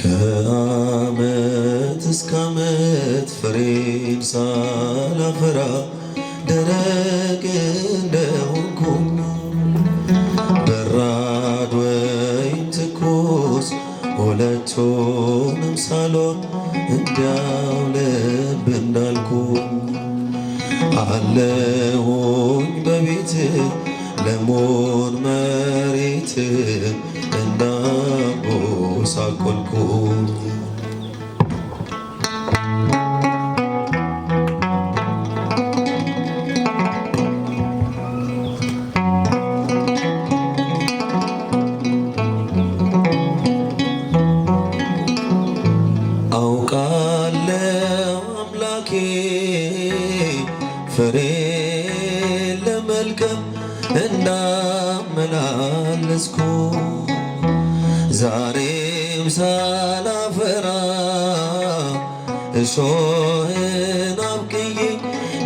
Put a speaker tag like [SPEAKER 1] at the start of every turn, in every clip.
[SPEAKER 1] ከዓመት እስከ ዓመት ፍሬን ሳላፈራ ደረቅ እንደሆንኩኝ በራድ ወይም ትኩስ ሁለቱንም ሳልሆን እንዲያው ልብ እንዳልኩኝ አለሁኝ በቤት ለሞን መሬት እንዳጎሳቆልኩኝ አውቃለሁ አምላኬ ፍሬ ለመልቀም እንዳመላለስኩ ዛሬም ሳላፈራ እሾህን አብቅዬ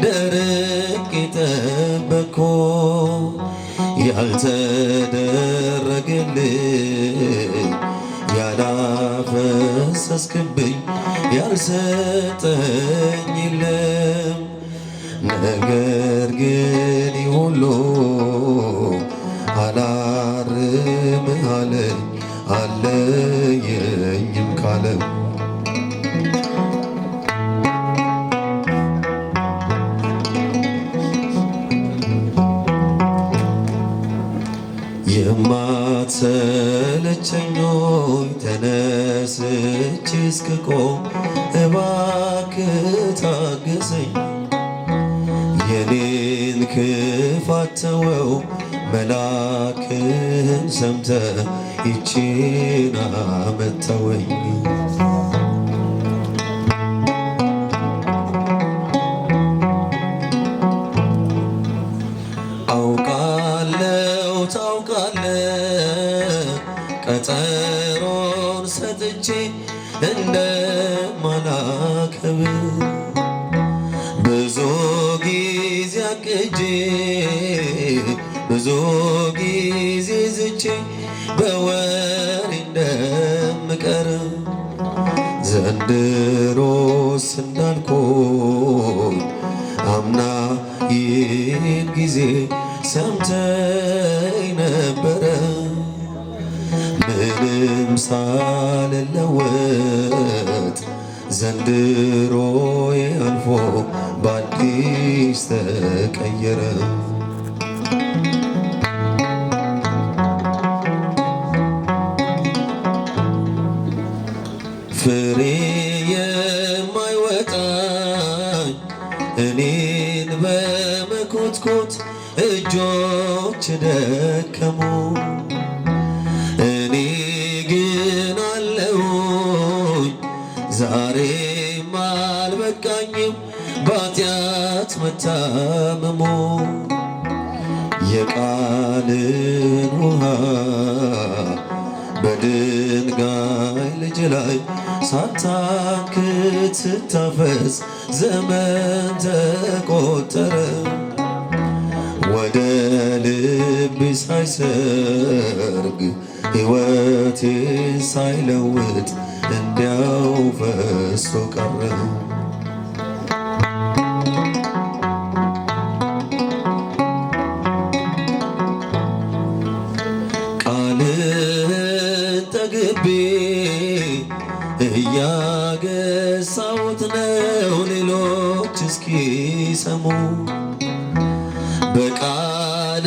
[SPEAKER 1] ደረቅ ጠበቅኩ ያልተደረገልኝ ያላፈሰስክብኝ ያልሰጠኝ የለም ነገር ግን ሁሉ አላርምህ አለኝ አለየኝም ካለም የማትሰለቸኝ ሆይ ተነስቼ እስክቆም እባክህ ታገሰኝ የኔን ክፋት ተወው መላክህን ሰምተህ ይቺን ዓመት ተወኝ አውቃለሁ ታውቃለህ ቀጠሮን ሰጥቼ እንደማላከብር ብዙ ጊዜ አቅጄ ብዙ ጊዜ ዝቼ በወሬ እንደምቀር ዘንድሮስ እንዳልኩኝ አምና ይህን ጊዜ ሰምተኝ ነበረ ምንም ሳልለወጥ ዘንድሮዬ አልፎ በአዲስ ተቀየረ ፍሬ የማይወጣኝ እኔን በመኮትኮት እጆች ደከሙ እኔ ግን አለሁኝ ዛሬም አልበቃኝም ባጢአት መታመሙ የቃልን ውሃ በድንጋይ ልጅ ላይ ሳታክት ስታፈስ ዘመን ተቆጠረ ወደ ልብ ሳይሰርግ ሕይወቴ ሳይለውጥ እንዲያው ፈሶ ቀረ ቃልህን ጠግቤ እያገሳሁት ነው ሌሎች እስኪሰሙ በቃል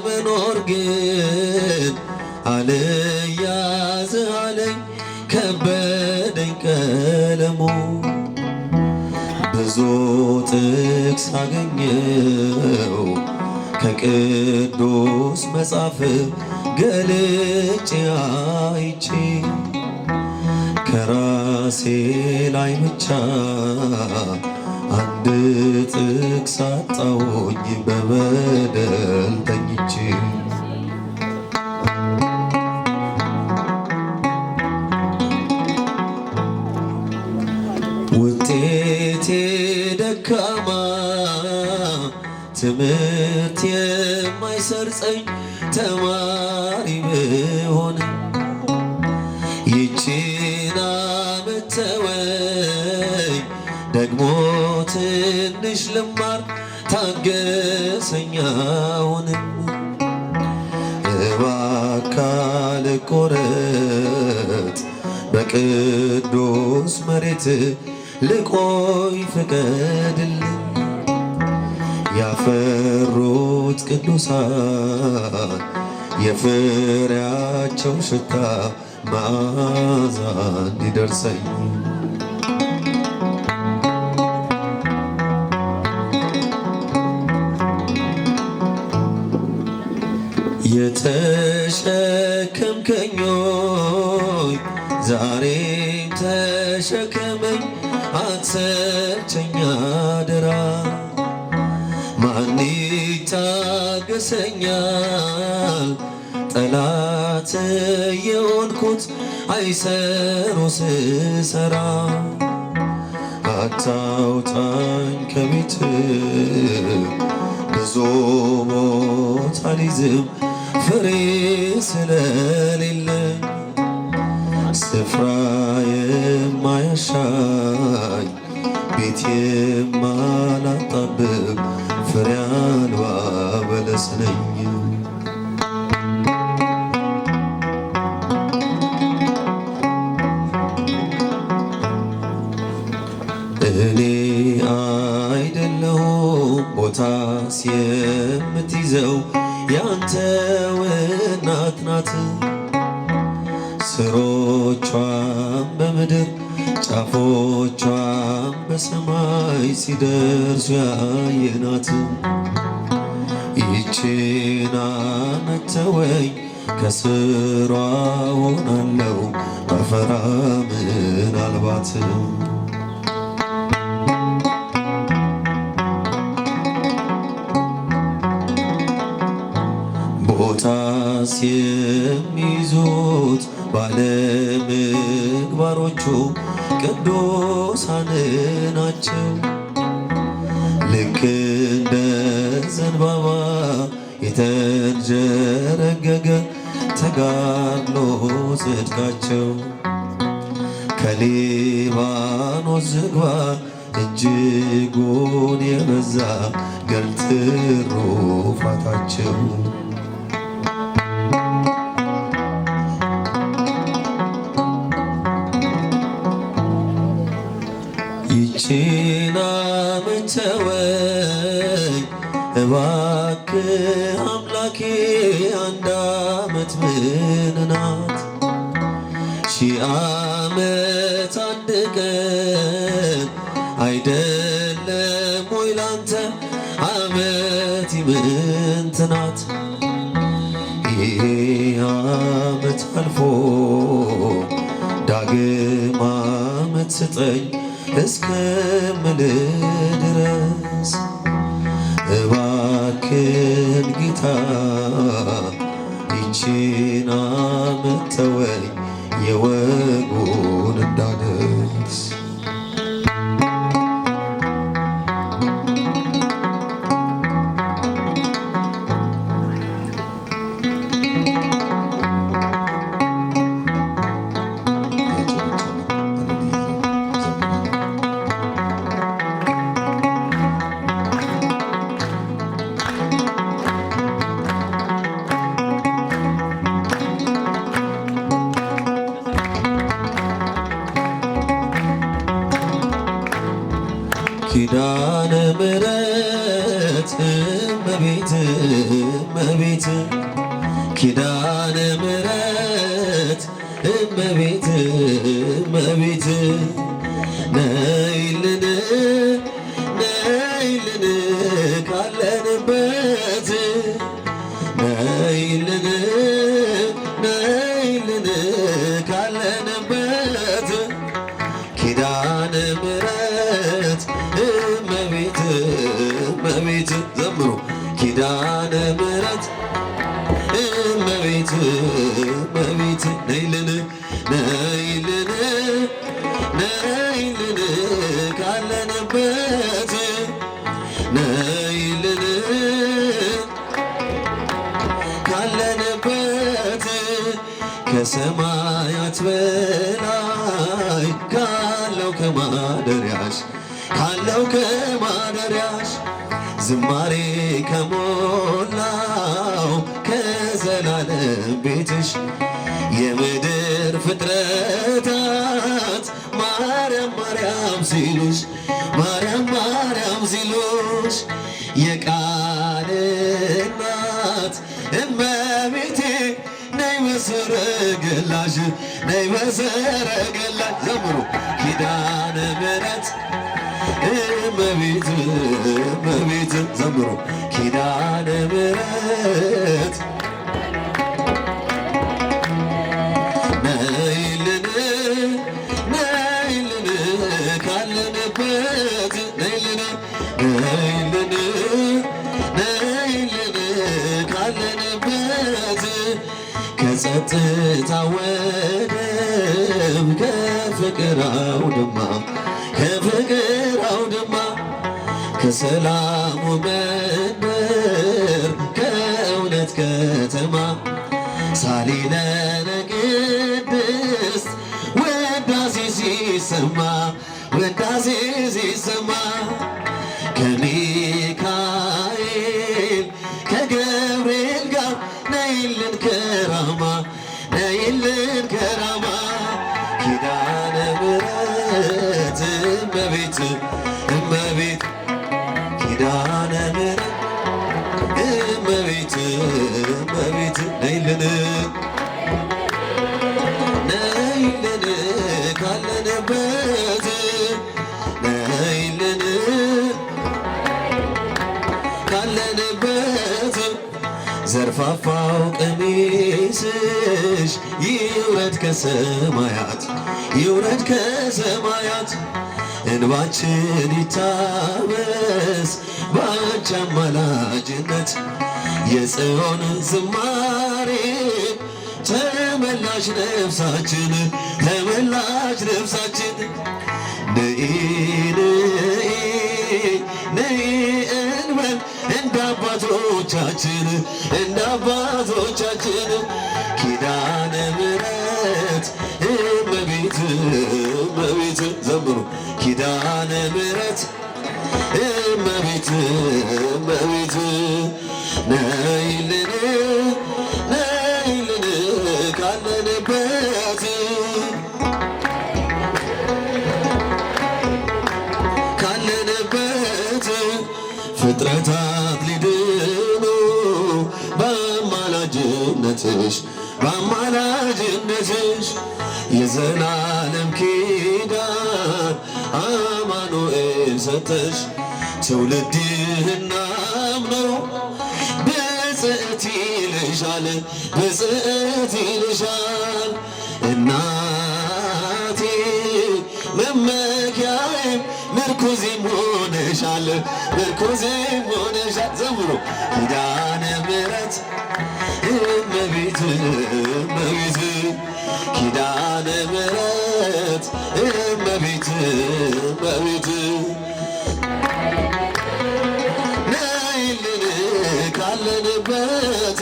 [SPEAKER 1] መኖር ግን አልያዝህ አለኝ ከበደኝ ቀለሙ ብዙ ጥቅስ አገኘው ከቅዱስ መጽሐፍ ገልጬ አይቼ ከራሴ ላይ ብቻ አንድ ጥቅስ አጣሁኝ በበደል ተኝቼ ውጤቴ ደካማ ትምህርት የማይሰርጸኝ ተማሪ ብሆን ይቺ ይቺን ዓመት ተወኝ ደግሞ ትንሽ ልማር ታገሰኝ አሁንም እባክህ አልቆረጥ በቅዱስ መሬት ልቆይ ፍቀድልኝ ያፈሩት ቅዱሳን የፍሬያቸው ሽታ መዓዛ እንዲደርሰኝ የተሸከምከኝ ሆይ ዛሬም ተሸከመኝ አትሰልቸኝ አደራ ማን ይታገሰኛል ጠላት የሆንኩት አይሰሩ ስሰራ አታውጣኝ ከቤት ብዙ ቦታ አልይዝም ፍሬ ስለሌለኝ ስፍራ የማያሻኝ ቤት የማላጣብብ ፍሬ አልባ በለስ ነኝ እኔ አይደለሁም ቦታስ የምትይዘው ያንተው እናት ናት ስሮቿም በምድር ጫፎቿም በሰማይ ሲደርሱ ያየናት ይቺን ዓመት ተወኝ ከስሯ ሆናለው ባፈራ ምናልባት ቦታስ የሚይዙት ባለምግባሮቹ ቅዱሳን ናቸው ልክ እንደ ዘንባባ የተንዠረገገ ተጋድሎ ጽድቃቸው ከሊባኖስ ዝግባ እጅጉን የበዛ ገድል ትሩፋታቸው ይቺን ዓመት ተወኝ እባክህ አምላኬ አንድ ዓመት ምን ናት ሺህ ዓመት አንድ ቀን አይደለም ወይ ላንተ ዓመት ይምንት ናት ይሄ ዓመት አልፎ ዳግም ዓመት ስጠኝ እስከምልህ ድረስ እባክህን ጌታ ይቺን ዓመት ተወኝ የወጉን እንዳደርስ ኪዳነ ምሕረት እመቤት እመቤት ኪዳነ ምሕረት እመቤት እመቤት ነይልን ነይልን ካለንበት ነይልን ነይልን ካለንበት ኪዳነ ምሕረት እመቤት እመቤት ዘምሩ ኪዳነ ምሕረት እመቤት እመቤት ነይልን ነይልን ነይልን ካለንበት ነይልን ካለንበት ከሰማያት በላይ ካለው ከማደሪያሽ ዝማሬ ከሞላው ከዘላለም ቤትሽ የምድር ፍጥረታት ማርያም ማርያም ሲሉሽ የቃል እናት እመቤቴ ነይ በሰረገላሽ ዘምሩ ኪዳነ ምሕረት እመቤት ዘምሩ ኪዳነ ምሕረት ነይልን ካለንበት ነይልን ካለንበት ከጸጥታ ወደብ ከፍቅር አውድማ ከሰላሙ መንደር ከእውነት ከተማ ሳሊለነ ቅድስት ውዳሴ ሲሰማ ከሚካኤል ከገብርኤል ጋር ነይልን ከራማ ኪዳነ ምሕረት እመቤት ኪዳነ ምሕረት እመቤት ነይልን ካለንበት ዘርፋፋው ቀሚስሽ ይውረድ ከሰማያት እንባችን ይታበስ ባንቺ አማላጅነት የጽዮን ዝማሬ ተመላሽ ነፍሳችን ነይ እንበል እንደ አባቶቻችን ኪዳነ ምሕረት እመቤት ዘምሩ ኪዳነ ምሕረት እመቤት ነይልን ካለንበት ፍጥረታት ሊድኑ በአማላጅነትሽ የዘላለም ኪዳን አማኑኤል ሰጠሽ ትውልድህን አምነው ብፅዕት ይልሻል እናቴ መመኪያዬም ምርኩዜም ሆነሻል ዘምሩ ኪዳነ ምሕረት እመቤት ኪዳነ ምሕረት እመቤት ነይልን ካለንበት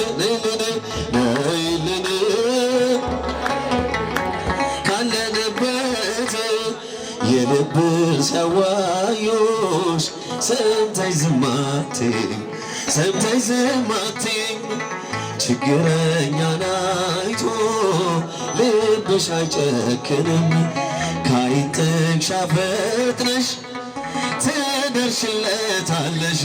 [SPEAKER 1] ካለንበት የልብን ሲያዋዩሽ ሰምተሽ ዝም አትይም ችግረኛን አይቶ ልብሽ አይጨክንም ከዓይን ጥቅሻ ፈጥነሽ ትደርሽለታለሽ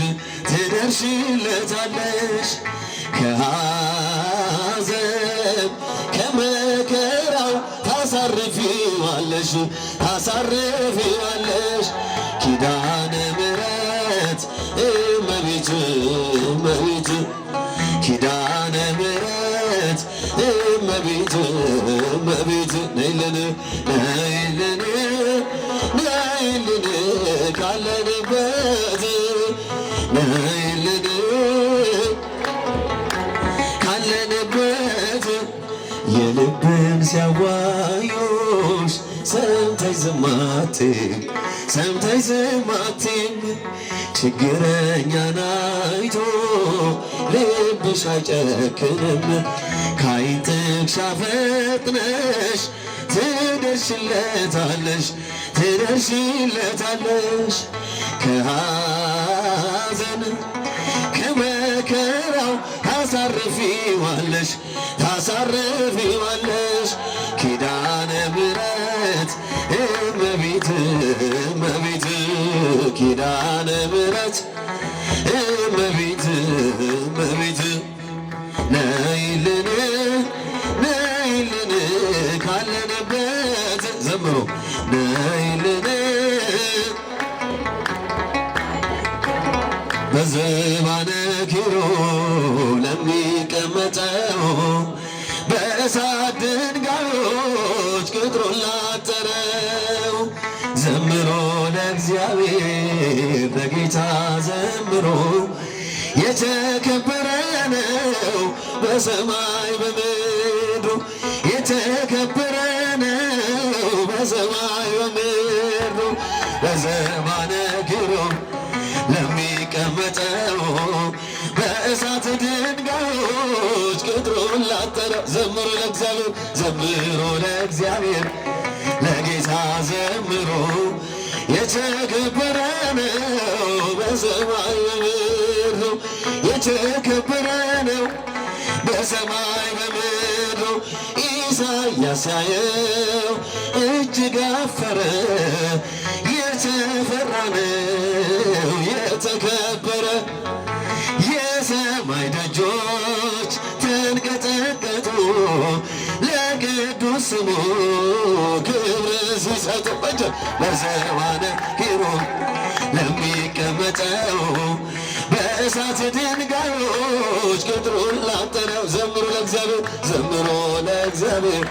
[SPEAKER 1] ከሐዘን ከመከራው ታሳርፊዋለሽ ኪዳነ ምሕረት እመቤት ኪዳነ ምሕረት እመቤት ነይልን ካለንበት የልብን ሲያዋዩሽ ሰምተሽ ዝም አትይም ችግረኛን አይቶ ልብሽ አይጨክንም ከዓይን ጥቅሻ ፈጥነሽ ትደርሽለታለሽ ትደርሽለታለሽ ከሐዘን ከመከራው ታሳርፊዋለሽ ታሳርፊዋለሽ ኪዳነ ምሕረት እመቤት እመቤት ኪዳነ ምሕረት እመቤት እመቤት ነይልን ነይልን ካለንበት ዘምሮ ነይልን በዘባነ ኪሩብ ለሚቀመጠው በእሳት ድንጋዮች ቅጥሩን ላጠረው ዘምሮ ለእግዚአብሔር ለጌታ ዘምሮ የተከበረ ነው በሰማይ በምድሩ የተከበረ ነው በሰማይ በምድሩ በዘባነ ኪሩብ ለሚቀመጠው በእሳት ድንጋዮች ቅጥሩን ላጠረው ዘምሮ ለእግዚአብሔር ዘምሮ ለእግዚአብሔር ለጌታ ዘምሮ የተከበረ ነው በሰማይ በምድሩ የተከበረ ነው በሰማይ በምድሩ ኢሳይያስ ያየው እጅግ አፈረ የተፈራ ነው የተከበረ የሰማይ ደጆች ተንቀጠቀጡ ለቅዱስ ስሙ ክብር ሲሰጡ በዘባነ ኪሩብ ለሚቀመጠው በእሳት ድንጋዮች ቅጥሩን ላጠረው ዘምሮ ለእግዚአብሔር ዘምሮ ለእግዚአብሔር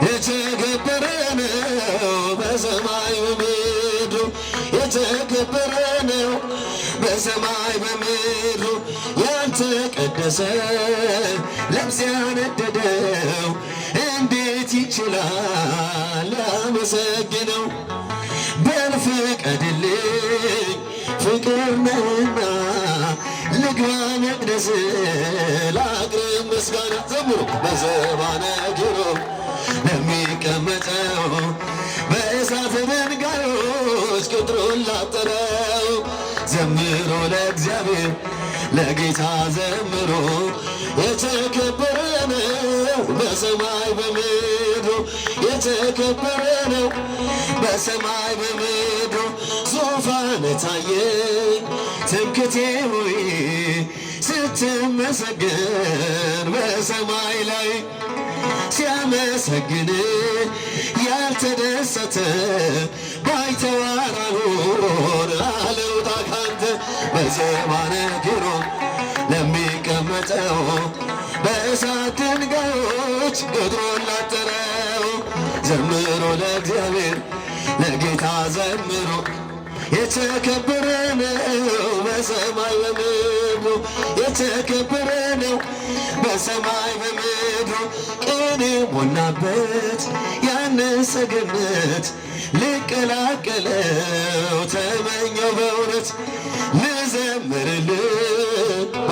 [SPEAKER 1] የተከበረ ነው በሰማይ በምድሩ የተከበረ ነው በሰማይ በምድሩ ያልተቀደሰ ለምጽ ያነደደው እንዴት ይችላል ላመሰግነው በል ፍቀድልኝ ፍቅር ነህና ልግባ መቅደስ ላቅርብ ምስጋና ዘምሮ በዘባነ ኪሩብ ለሚቀመጠው በእሳት ድንጋዮች ቅጥሩን ላጠረው ዘምሮ ለእግዚአብሔር ለጌታ ዘምሮ የተከበረ ነው በሰማይ በምድሩ የተከበረ ነው በሰማይ በምድሩ ዙፋን ታየኝ ትምክህቴ ሆይ ስትመሰገን በሰማይ ላይ ሲያመሰግን ያልተደሰተ ባይተዋር አልሆን አልውጣ ካንተ በዘባነ ኪሩብ ለሚቀመጠው በእሳት ድንጋዮች ቅጥሩን ላጠረው ዘምሮ ለእግዚአብሔር ለጌታ ዘምሮ የተከበረ ነው በሰማይ በምድሩ የተከበረ ነው በሰማይ በምድሩ ቅኔ ሞላበት ያነሰ ገነት ልቀላቀለው ተመኘው በእውነት ልዘምርልህ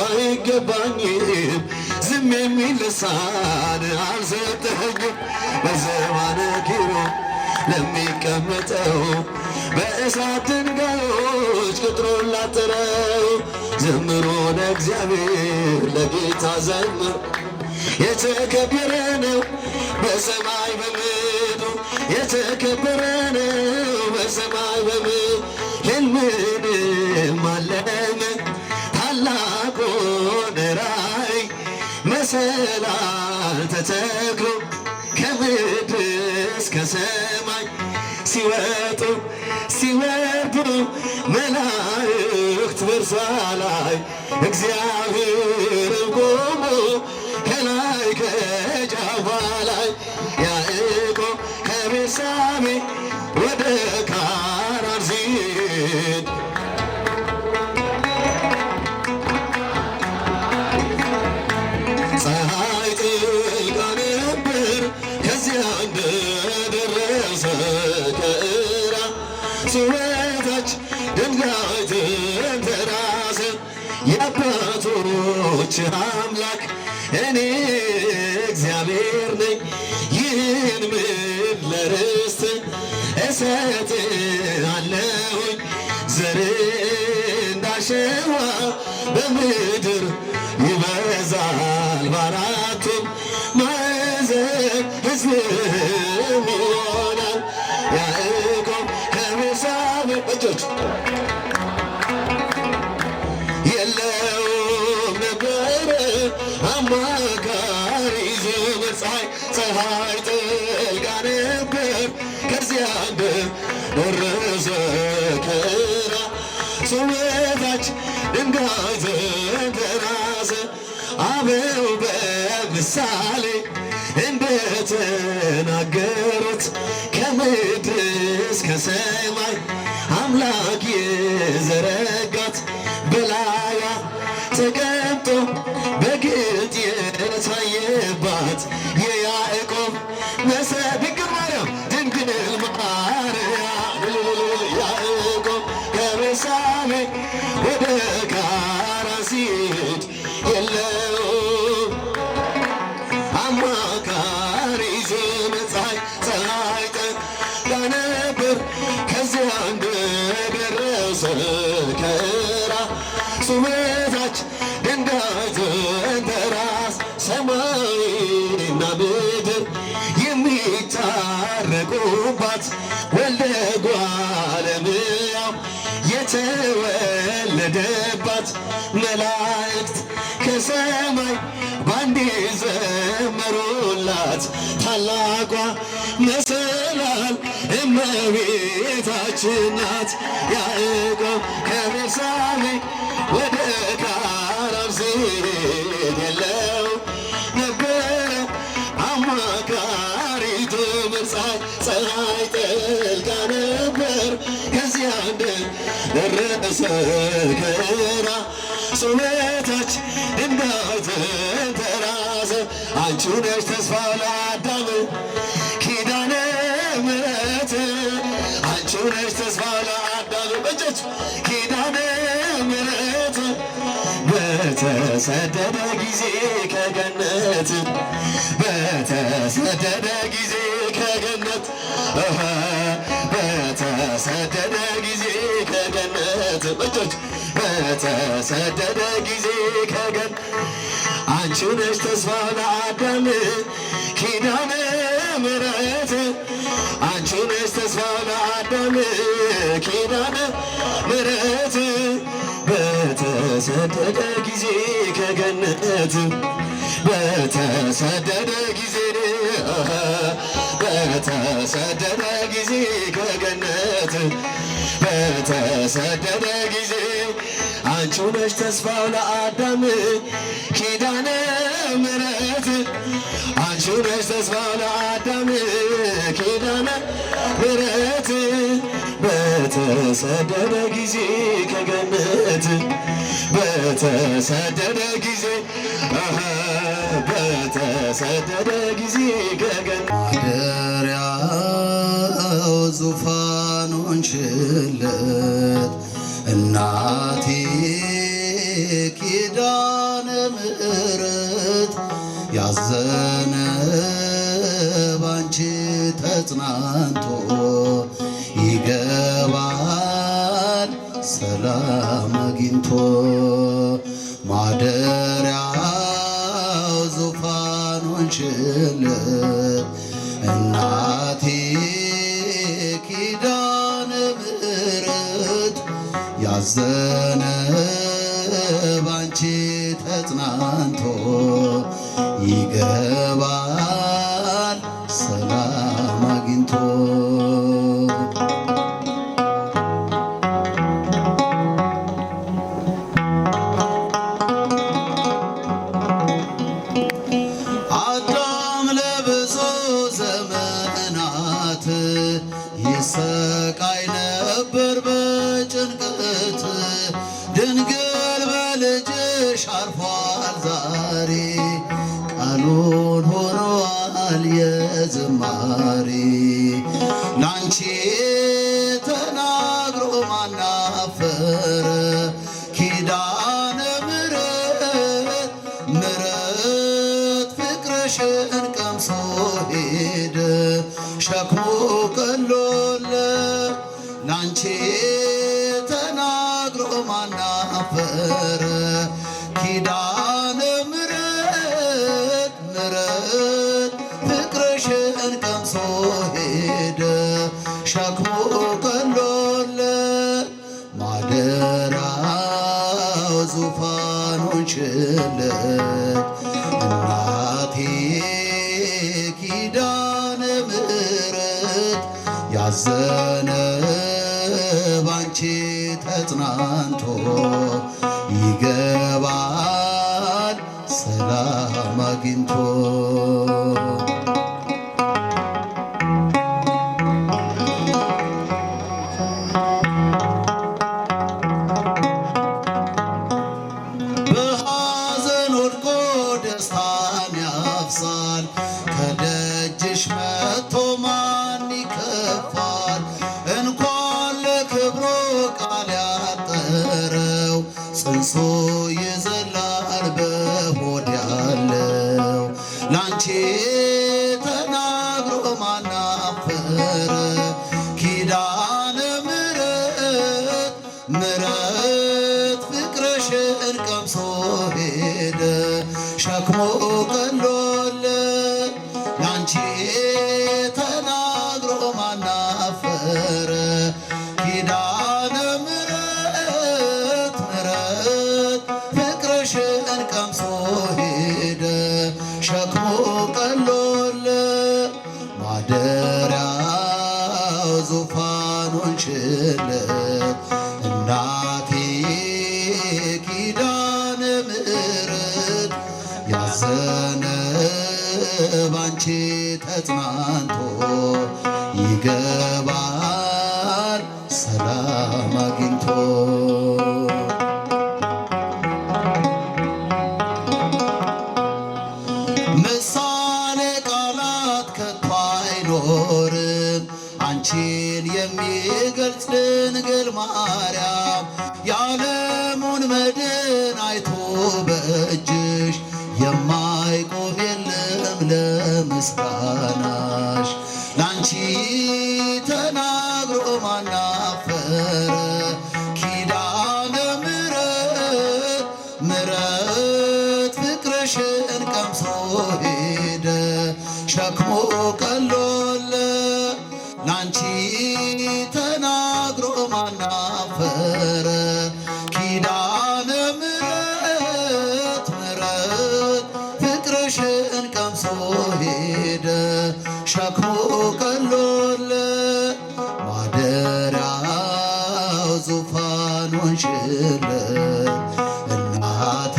[SPEAKER 1] አይገባኝም ዝም የሚል ልሳን አልሰጠኸኝም በዘባነ ኪሩብ ለሚቀመጠው በእሳት ድንጋዮች ቅጥሩን ላጠረው ዘምሮ ለእግዚአብሔር ለጌታ ዘምሮ የተከበረ ነው በሰማይ በምድሩ የተከበረ ነው በሰማይ በምድሩ ሕልምንም አለመ ታላቁን ራእይ መሰላል ተተክሎ ከምድር እስከ ሰማይ ሲወጡ ሲወርዱ መላእክት በእርሷ ላይ እግዚአብሔርም ቆሞ ከላይ ከጫፏ ላይ ያዕቆብ ከቤርሳቤህ ወደ ካራን ሲሄድ ፀሐይ ጥልቃ ነበር ከዚያ እንደደረሰ ሲወጣች ድንጋይ ተንተራሰ የአባቶች አምላክ እኔ እግዚአብሔር እሰጥሃለሁኝ ዘር እንዳሸዋ በምድር ይበዛል በአራቱም ማዕዘን ሕዝብም ይሆናል ያዕቆብ ከቤርሳቤህ እጆች የለውም ነበረ አማካሪ ዘመን ፀሐይ ጠልቃ ነበር ከዚያ ደረሰ ከራሱ በታች ድንጋይ ተንተራሰ አበው በምሳሌ እንደተናገሩት ከምድር እስከ ሰማይ አምላክ የዘረጋት በላያ ተቀምጦ በግልጥ የታየባት የያዕቆብ ድንግል ማርያም ድንግል ማርያም ያዕቆብ ከቤርሳቤህ ወደ ካራን ሲሄድ የለውም አማካሪ ዘመን ፀሐይ ጠልቃ ነበር ከዚያ እንደደረሰ ከራሱ በታች ድንጋይ ተንተራሰ ሰማይና ምድር የሚታረቁባት ወልደ እጓለ እመሕያው የተወለደባት መላእክት ከሰማይ ባንዴ ዘመሩላት ታላቋ መሰላል እመቤታችን ናት። ያዕቆብ ከቤርሳቤህ ወደ ካራን ሲሄድ የለውም ነበረ አማካሪ ፀሐይ ጠልቃ ነበር ከዚያ እንደደረሰ ከራሱ በታች ድንጋይ ተንተራሰ አንቺ ነሽ ተስፋ ለአዳም ኪዳነ ምሕረት አንቺ ነሽ ተስፋ ለአዳም በእጆች ኪዳነ ምሕረት በተሰደደ ጊዜ ከገነት በተሰደደ ጊዜ ከገነት በተሰደደ ጊዜ ከገነት በእጆች በተሰደደ ጊዜ ከገነት አንቺ ነሽ ተስፋ ለአዳም ኪዳነ ምሕረት አንቺ ነሽ ተስፋ ለአዳም ኪዳነ ምሕረት በተሰደደ ጊዜ ከገነት በተሰደደ ጊዜ በተሰደደ ጊዜ ከገነት በተሰደደ ጊዜ አንቺ ነሽ ተስፋው ለአዳም ኪዳነ ምሕረት አንቺ ነሽ ተስፋው ለአዳም ኪዳነ ምሕረት በተሰደደ ጊዜ ከገነት በተሰደደ ጊዜ በተሰደደ ጊዜ ከገነት ማደሪያው ዙፋን ሆንሽለት እናቴ ኪዳነ ምሕረት ያዘነ ባንቺ ተጽናንቶ ይገባል ሰላም አግኝቶ ማደሪያው ዙፋን ሆንሽለት እናቴ ኪዳነ ምሕረት ያዘነ ባንቺ ተጽናንቶ ይገባል ሰላም አግኝቶ አዳም ለብዙ ዘመናት ይሰቃይ ነበር በጭንቀት ድንግል በልጅሽ አርፏል ዛሬ ቃሉን ሆኗል የዝማሬ ላንቺ ተናግሮ ማናፈረ ኪዳነ ምሕረት ምሕረት ፍቅርሽን ቀምሶ ሄደ ሸክሙ ቀሎለት ተናግሮ ማናፈረ ኪዳነ ምሕረት ምሕረት ፍቅርሽን ቀምሶ ሄደ ሸክሙ ቀሎለት ማደሪያው ዙፋን ሆንሽለት እናቴ ኪዳነ ምሕረት ያዘነ ባንቺ ተጽናንቶ ይገባል ሰላም አግኝቶ በሐዘን ወድቆ ደስታን ያፍሳል ከደጅሽ መጥቶ ማን ይከፋል እንኳን ለክብሮ ቃል ያጠረው ጽንሶ ይዘላል በሆድ ያለው ላንቺ ተናግሮ ማናፈረ ኪዳነ ምሕረት ምሕረት ፍቅርሽን ቀምሶ ሄደ ሸክሞ ቀሎለት ላንቺ ተናግሮ ማናፈረ ኪዳነ ምሕረት ምሕረት ፍቅርሽን ቀምሶ ሄደ ሸክሞ ቀሎለት ማደሪያው ዙፋን ሆንሽለት እናቴ ኪዳነ ምሕረት ያዘነ ባንቺ ተጽናንቶ ይገባል ሰላም አግኝቶ ምሳሌ ቃላት ከቶ አይኖርም አንቺን የሚገልጽ ድንግል ማርያም የዓለሙን መድን አይቶ በእጅሽ የማይቆም የለም ለምስጋናሽ ላንቺ ተናግሮ ማናፈረ ኪዳነ ምሕረት ምሕረት ፍቅርሽን ቀምሶ ሄደ ሸክሞ ቀሎለት ላንቺ ተናግሮ ማናፈረ ኪዳነ ምሕረት ምሕረት ፍቅርሽን ቀምሶ ሄደ ሸክሞ ቀሎለት ማደሪያው ዙፋን ሆንሽለት እናቴ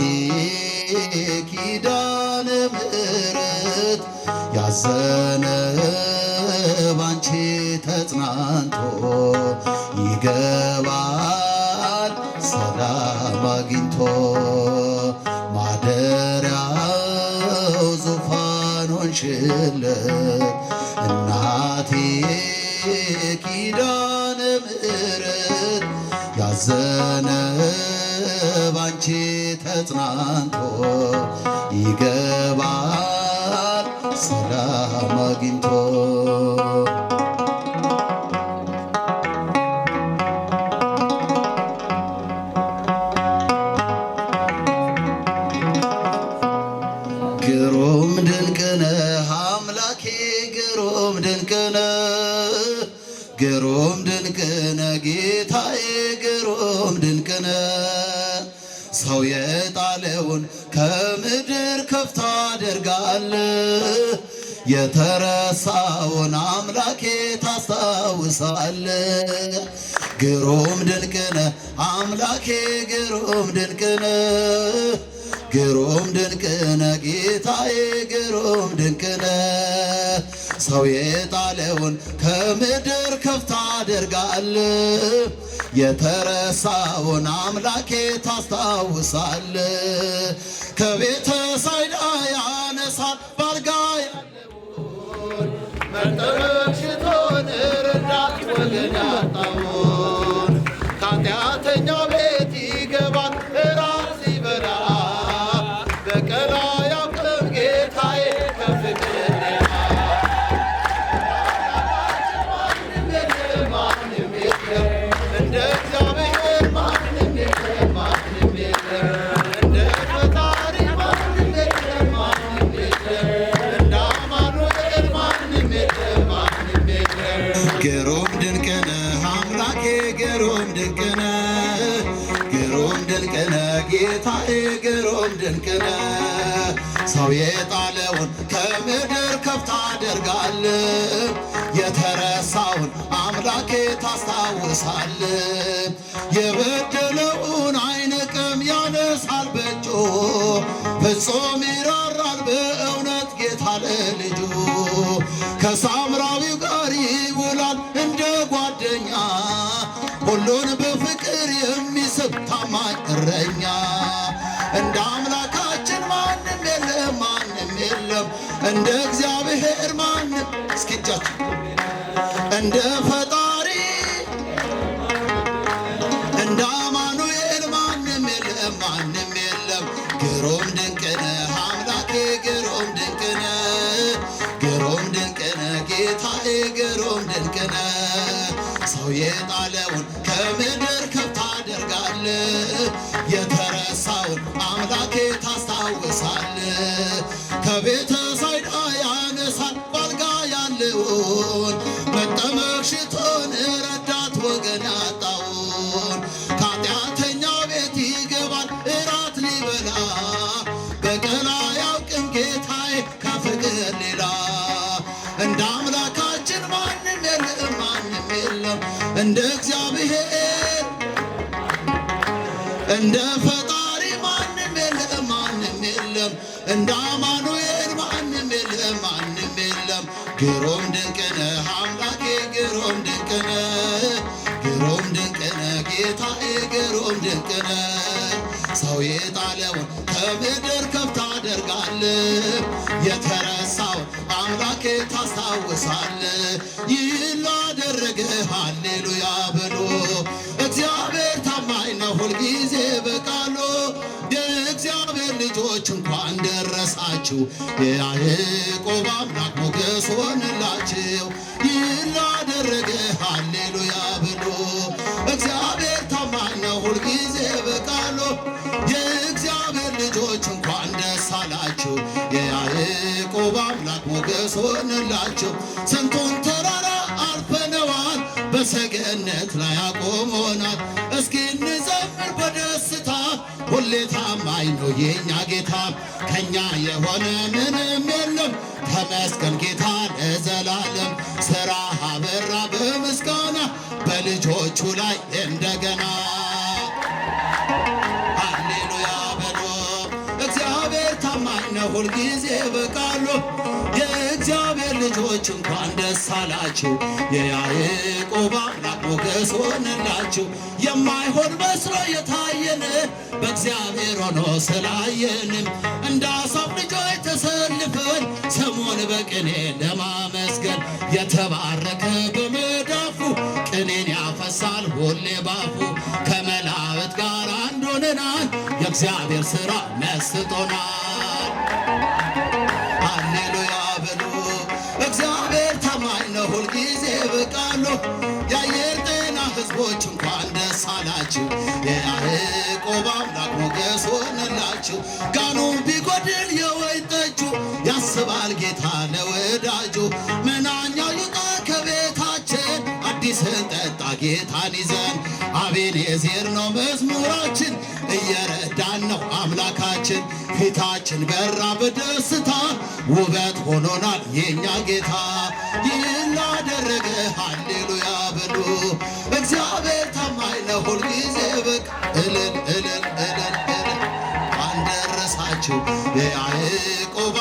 [SPEAKER 1] ኪዳነ ምሕረት ያዘነ ባንቺ ተጽናንቶ ይገባል ሰላም አግኝቶ ማደሪያው ዙፋን ሆንሽለት እናቴ ኪዳነ ምሕረት ያዘነ ባንቺ ተጽናንቶ ይገባል ሰላም አግኝቶ ግሩም ድንቅነህ አምላኬ ግሩም ድንቅነህ ግሩም ድንቅነህ ጌታዬ ግሩም ድንቅነህ ሰው የጣለውን ከምድር ከፍ ታደርጋለህ የተረሳውን አምላኬ ታስታውሳለህ ግሩም ድንቅነህ አምላኬ ግሩም ድንቅነህ ግሩም ድንቅነህ ጌታዬ ግሩም ድንቅነህ ሰው የጣለውን ከምድር ከፍ ታደርጋለህ የተረሳውን አምላኬ ታስታውሳለህ ከቤተ ሳይዳ ያነሳል ባልጋ ያለውን መጠበቅ ሽቶን ረዳት ወገን ያጣውን ከኃጢአተኛው ቤት ይገባል እራት ሲበላ በቀላ ያውቅም ጌታዬ ከፍቅር ማንም የለም ግሩም ድንቅ ነህ አምላኬ ግሩም ድንቅ ነህ ግሩም ድንቅ ነህ ጌታዬ ግሩም ድንቅ ነህ። ሰው የጣለውን ከምድር ከፍ ታደርጋለህ የተረሳውን አምላኬ ታስታውሳለህ። የበደለውን አይንቅም ያነሳል በእጁ ፍጹም ይራራል በእውነት ጌታ ለልጁ። ከሳምራዊው ጋር ይውላል እንደ ጓደኛ ሁሉን በፍቅር የሚስብ ታማኝ እረኛ። እንደ አምላካችን ማንም የለም ማንም የለም እንደ እግዚአብሔር ማንም እስኪጃችሁ እንደ ፈጣሪ እንደ አማኑኤል ማንም የለም ማንም የለም። ግሩም ድንቅ ነህ አምላኬ ግሩም ድንቅ ነህ ግሩም ድንቅ ነህ ጌታዬ ግሩም ድንቅ ነህ። ሰው የጣለውን ከምድር ከፍ ታደርጋለህ የተረሳውን አምላኬ ታስታውሳለህ። ከቤተ ሳይዳ ያነሳል ባልጋ ያለውን መጠመቅ ሽቶን ረዳት ወገን ያጣውን ከኃጢአተኛ ቤት ይገባል እራት ሊበላ በቀል አያውቅም ጌታዬ ከፍቅር ሌላ። እንደ አምላካችን ማንም የለም ማንም የለም እንደ እግዚአብሔር እንደ ፈጣሪ ማንም የለም ማንም የለም እንደ አማኑኤል ማንም የለም ማንም የለም። ግሩም ድንቅ ነህ አምላኬ ግሩም ድንቅ ነህ ግሩም ድንቅ ነህ ጌታዬ ግሩም ድንቅ ነህ። ሰው የጣለውን ከምድር ከፍ ታደርጋለህ የተረሳውን አምላኬ ታስታውሳለህ። ይህን ላደረገ ሃሌሉያ በሉ። እግዚአብሔር ታማኝ ነው ሁልጊዜ በቃሉ። የእግዚአብሔር ልጆች እንኳን ደረሳችሁ የያዕቆብ አምላክ ሞገስ ሆነላችሁ። ይህን ላደረገ ሃሌሉያ በሉ። እግዚአብሔር ታማኝ ነው ሁልጊዜ በቃሉ። የእግዚአብሔር ልጆች እንኳን ደስ አላችሁ የያዕቆብ አምላክ ሞገስ ሆነላችሁ። ስንቱን ተራራ አልፈነዋል በሰገነት ላይ አቆሞናል። እስኪ እንዘምር በደስታ ሁሌ ታማኝ ነው የኛ ጌታ ከኛ የሆነ ምንም የለም። ተመስገን ጌታ ለዘላለም ሥራ አበራ በምስጋና በልጆቹ ላይ እንደገና ሃሌሉያ በሎ። እግዚአብሔር ታማኝ ነው ሁልጊዜ በቃሉ። የእግዚአብሔር ልጆች እንኳን ደስ አላችሁ የያዕቆብ አምላክ ሞገስ ሆነላችሁ። የማይሆን መስሎ የታየን በእግዚአብሔር ሆኖ ስላየንም እንደ አሳፍ ልጆች ተሰልፈን ስሙን በቅኔ ለማመስገን የተባረከ በመዳፉ ቅኔን ያፈሳል ሁሌ ባፉ። ከመላእክት ጋር አንድ ሆነናል የእግዚአብሔር ሥራ መስጦናል። ሃሌሉያ በሉ። እግዚአብሔር ታማኝ ነው ሁልጊዜ በቃሉ። የአየር ጤና ሕዝቦች እንኳን ደስ አላችሁ የያዕቆብ አምላክ ሞገስ ሆነላችሁ። ጋኑ ቢጎድል የወይን ጠጁ ያስባል ጌታ ለወዳጁ። መናኛው ይውጣ ከቤታችን አዲስን ጠጣ ጌታን ይዘን። አቤኔዜር ነው መዝሙራችን እየረዳን ነው አምላካችን። ፊታችን በራ በደስታ ውበት ሆኖናል የኛ ጌታ። ይህን ላደረገ ሃሌሉያ በሉ። እግዚአብሔር ታማኝ ነው ሁልጊዜ በቃ እልል እልል እልል እልል። አንደረሳችሁ የያዕቆብ